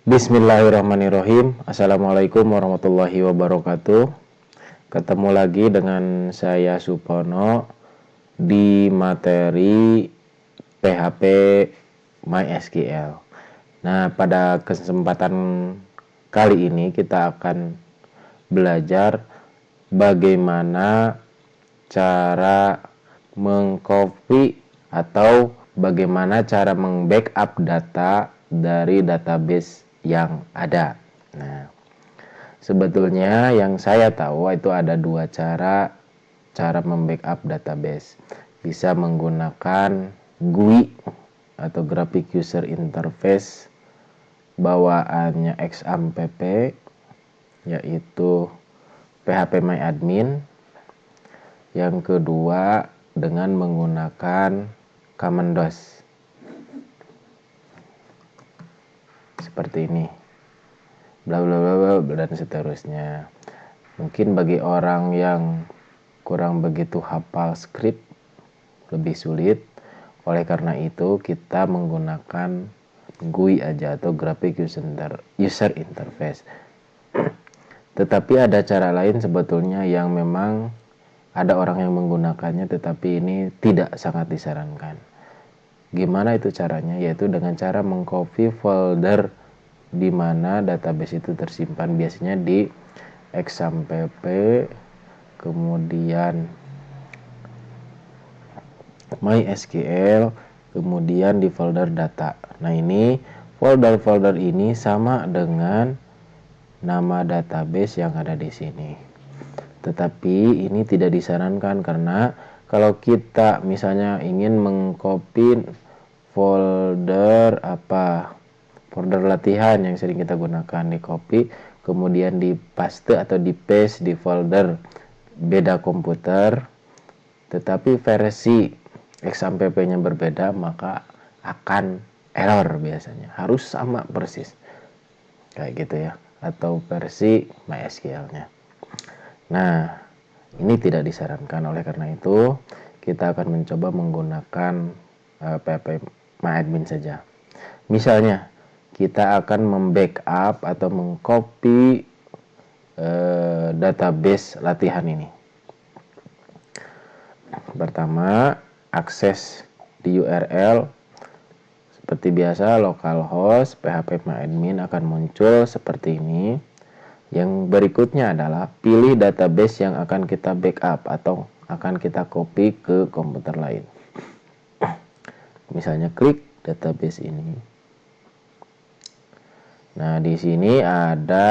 Bismillahirrahmanirrahim. Assalamualaikum warahmatullahi wabarakatuh. Ketemu lagi dengan saya Supono di materi PHP MySQL. Nah, pada kesempatan kali ini kita akan belajar bagaimana cara mengcopy atau bagaimana cara membackup data dari database yang ada. Nah, sebetulnya yang saya tahu itu ada dua cara membackup database. Bisa menggunakan GUI atau Graphic User Interface bawaannya XAMPP, yaitu phpMyAdmin. Yang kedua dengan menggunakan Command DOS seperti ini, bla bla bla dan seterusnya. Mungkin bagi orang yang kurang begitu hafal script lebih sulit, oleh karena itu kita menggunakan GUI aja atau Graphic User Interface. Tetapi ada cara lain sebetulnya yang memang ada orang yang menggunakannya, tetapi ini tidak sangat disarankan. Gimana itu caranya? Yaitu dengan cara mengcopy folder di mana database itu tersimpan, biasanya di XAMPP, kemudian MySQL, kemudian di folder data. Nah, ini folder-folder ini sama dengan nama database yang ada di sini. Tetapi ini tidak disarankan karena kalau kita misalnya ingin mengcopy folder latihan yang sering kita gunakan, di copy kemudian di paste atau di paste di folder beda komputer, tetapi versi XAMPP-nya berbeda, maka akan error biasanya. Harus sama persis kayak gitu ya, atau versi MySQL-nya. Nah, ini tidak disarankan. Oleh karena itu kita akan mencoba menggunakan phpMyAdmin saja. Misalnya kita akan membackup atau mengcopy database latihan ini. Pertama, akses di URL. Seperti biasa, localhost phpMyAdmin akan muncul seperti ini. Yang berikutnya adalah pilih database yang akan kita backup atau akan kita copy ke komputer lain. Misalnya klik database ini. Nah, di sini ada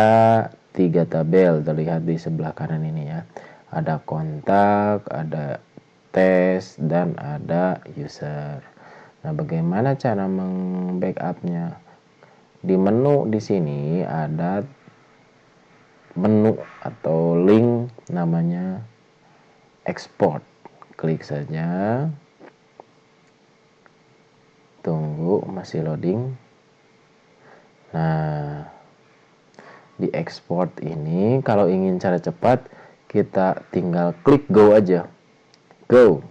3 tabel terlihat di sebelah kanan ini ya. Ada kontak, ada tes, dan ada user. Nah, bagaimana cara membackupnya? Di menu di sini ada menu atau link namanya export. Klik saja. Tunggu, masih loading. Nah, di export ini kalau ingin cara cepat kita tinggal klik go aja. Go.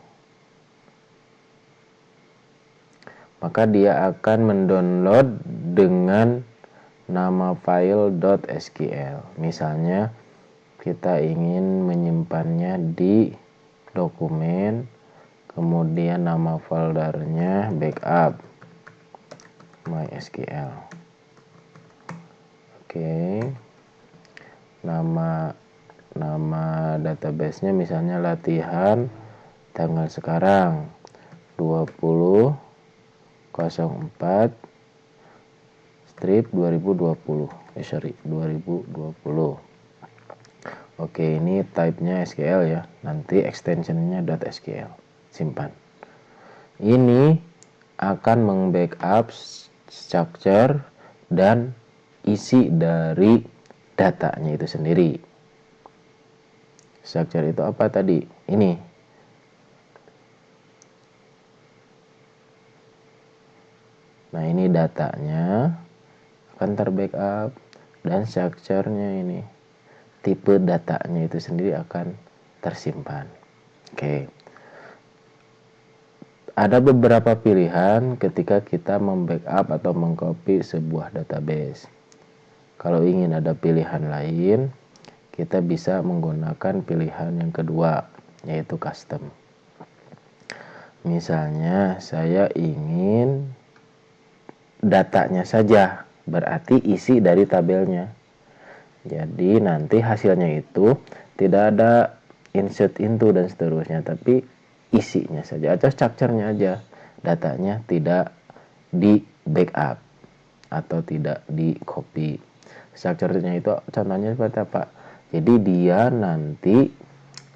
Maka dia akan mendownload dengan nama file .sql. Misalnya kita ingin menyimpannya di dokumen, kemudian nama foldernya backup MySQL. Oke. Nama database-nya misalnya latihan tanggal sekarang 20/04 strip 2020. 2020. Oke, ini type-nya SQL ya. Nanti extension-nya .sql. Simpan. Ini akan membackup structure dan isi dari datanya itu sendiri. Structure itu apa tadi? Ini. Nah, ini datanya akan terbackup, dan structure-nya ini, tipe datanya itu sendiri akan tersimpan. Oke. Ada beberapa pilihan ketika kita membackup atau mengcopy sebuah database. Kalau ingin ada pilihan lain, kita bisa menggunakan pilihan yang kedua, yaitu custom. Misalnya saya ingin datanya saja, berarti isi dari tabelnya. Jadi nanti hasilnya itu tidak ada insert into dan seterusnya, tapi isinya saja atau structure-nya aja. Datanya tidak di backup atau tidak di copy. Structure-nya itu contohnya seperti apa? Jadi dia nanti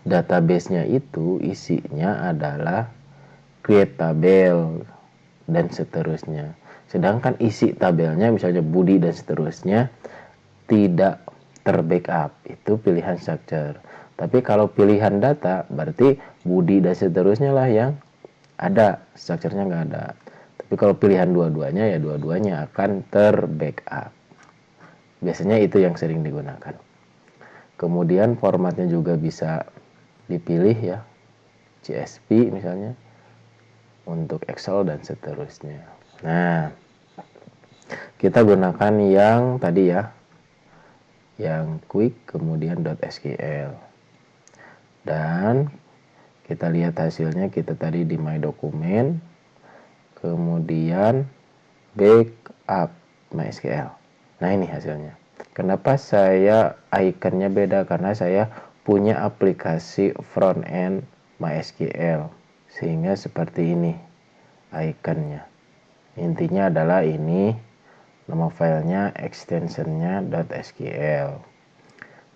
database-nya itu isinya adalah create tabel dan seterusnya. Sedangkan isi tabelnya misalnya Budi dan seterusnya tidak terbackup, itu pilihan structure. Tapi kalau pilihan data berarti Budi dan seterusnya lah yang ada, structure-nya nggak ada. Tapi kalau pilihan dua-duanya ya dua-duanya akan terbackup. Biasanya itu yang sering digunakan. Kemudian formatnya juga bisa dipilih ya, CSV misalnya untuk Excel dan seterusnya. Nah, kita gunakan yang tadi ya, yang quick kemudian .sql, dan kita lihat hasilnya. Kita tadi di my dokumen kemudian backup MySQL. Nah ini hasilnya. Kenapa saya ikonnya beda? Karena saya punya aplikasi front end MySQL sehingga seperti ini ikonnya. Intinya adalah ini nama filenya, extensionnya .sql.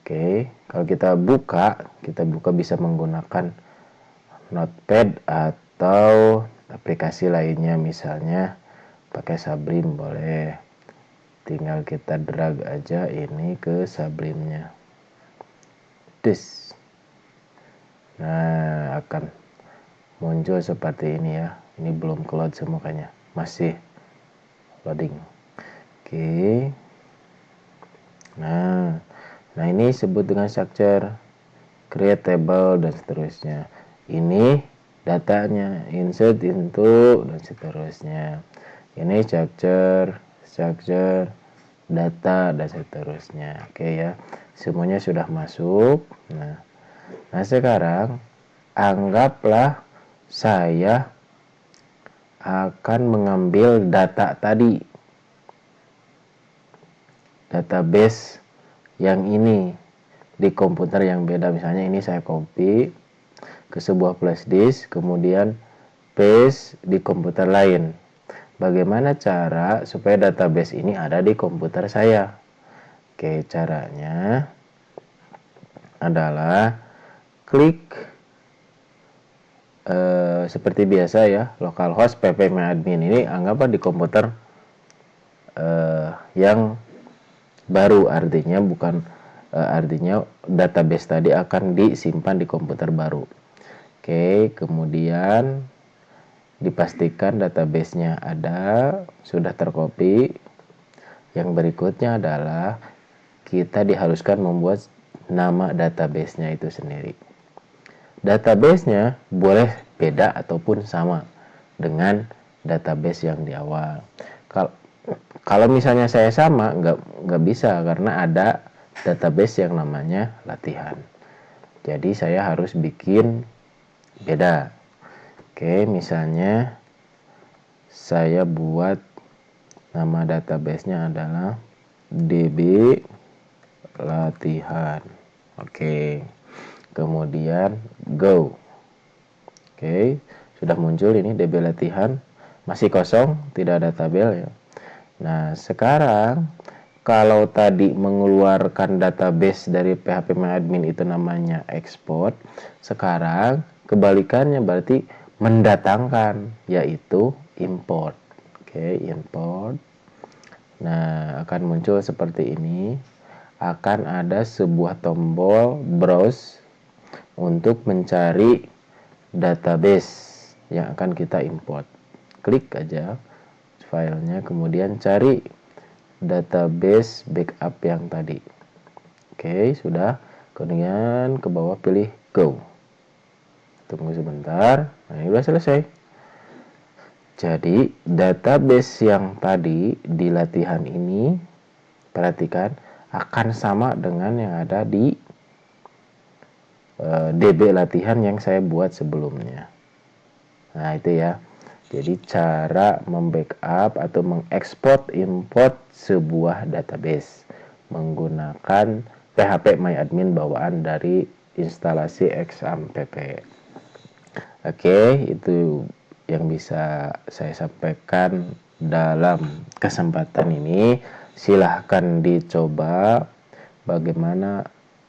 Oke, kalau kita buka bisa menggunakan Notepad atau aplikasi lainnya, misalnya pakai Sublime boleh. Tinggal kita drag aja ini ke Sublime-nya. Nah, akan muncul seperti ini ya. Ini belum keload semuanya, masih loading. Oke. Nah ini disebut dengan structure, create table dan seterusnya. Ini datanya, insert into dan seterusnya. Ini structure, data dan seterusnya. Oke ya, semuanya sudah masuk. Nah sekarang anggaplah saya akan mengambil data tadi, database yang ini di komputer yang beda. Misalnya ini saya copy ke sebuah flash disk, kemudian paste di komputer lain. Bagaimana cara supaya database ini ada di komputer saya? Oke, caranya adalah klik seperti biasa ya, localhost ppmadmin. Ini anggaplah di komputer yang baru, artinya artinya database tadi akan disimpan di komputer baru. Oke, kemudian dipastikan database-nya ada, sudah tercopy. Yang berikutnya adalah kita diharuskan membuat nama database-nya itu sendiri. Database-nya boleh beda ataupun sama dengan database yang di awal. Kalau misalnya saya sama, nggak bisa karena ada database yang namanya latihan. Jadi saya harus bikin beda. Oke, misalnya saya buat nama database-nya adalah DB latihan. Oke, kemudian go. Oke, sudah muncul ini DB latihan, masih kosong, tidak ada tabel ya. Nah, sekarang kalau tadi mengeluarkan database dari phpMyAdmin itu namanya export, sekarang kebalikannya berarti mendatangkan, yaitu import. Oke, import. Nah, akan muncul seperti ini. Akan ada sebuah tombol browse untuk mencari database yang akan kita import. Klik aja filenya, kemudian cari database backup yang tadi. Oke, sudah. Kemudian ke bawah pilih go. Tunggu sebentar. Nah, ini sudah selesai. Jadi database yang tadi di latihan ini perhatikan, akan sama dengan yang ada di DB latihan yang saya buat sebelumnya. Nah itu ya. Jadi cara membackup atau mengekspor import sebuah database menggunakan PHP MyAdmin bawaan dari instalasi XAMPP. Oke, itu yang bisa saya sampaikan dalam kesempatan ini. Silahkan dicoba bagaimana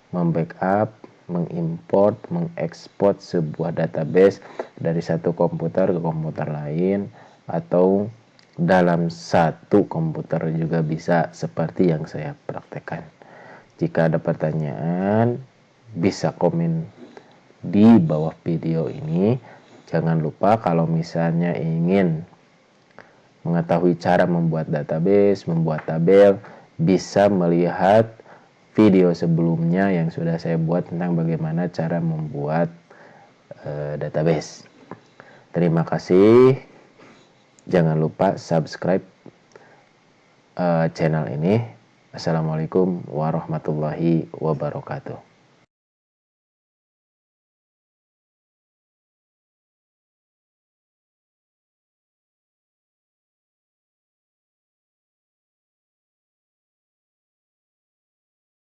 membackup, mengimport, mengekspor sebuah database dari satu komputer ke komputer lain, atau dalam satu komputer juga bisa, seperti yang saya praktekkan. Jika ada pertanyaan, bisa komen di bawah video ini. Jangan lupa kalau misalnya ingin mengetahui cara membuat database, membuat tabel, bisa melihat video sebelumnya yang sudah saya buat tentang bagaimana cara membuat database. Terima kasih. Jangan lupa subscribe channel ini. Assalamualaikum warahmatullahi wabarakatuh.